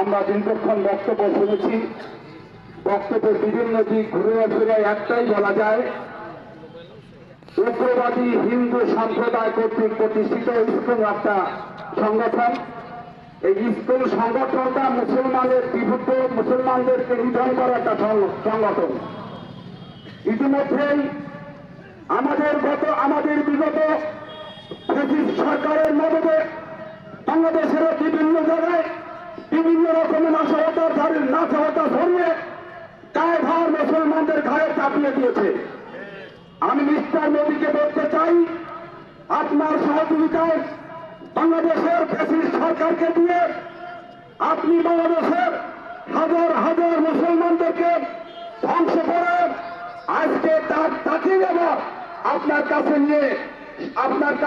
আমরা দীর্ঘক্ষণ বক্তব্য শুনেছি। বক্তব্যের বিভিন্ন দিক ঘুরে ফিরে একটাই বলা যায়, উগ্রবাদী হিন্দু সম্প্রদায় কর্তৃক প্রতিষ্ঠিত স্কুল একটা সংগঠন। এই স্কুল সংগঠনটা মুসলমানদের বিরুদ্ধে, মুসলমানদেরকে নিধন করা একটা সংগঠন। ইতিমধ্যেই আমাদের বিগত সরকারের মদতে বাংলাদেশের বিভিন্ন জায়গায় বিভিন্ন রকমের নাশকতা ধরিয়ে দায়ভার মুসলমানদের ঘাড়ে চাপিয়ে দিয়েছে। আমি মিস্টার মোদীকে বলতে চাই, আপনার সহযোগিতায় বাংলাদেশের ফ্যাসিস্ট সরকারকে দিয়ে আপনি বাংলাদেশের হাজার হাজার মুসলমানদেরকে ধ্বংস করে আজকে তার তাকিয়ে আপনার কাছে নিয়ে আপনার কাছে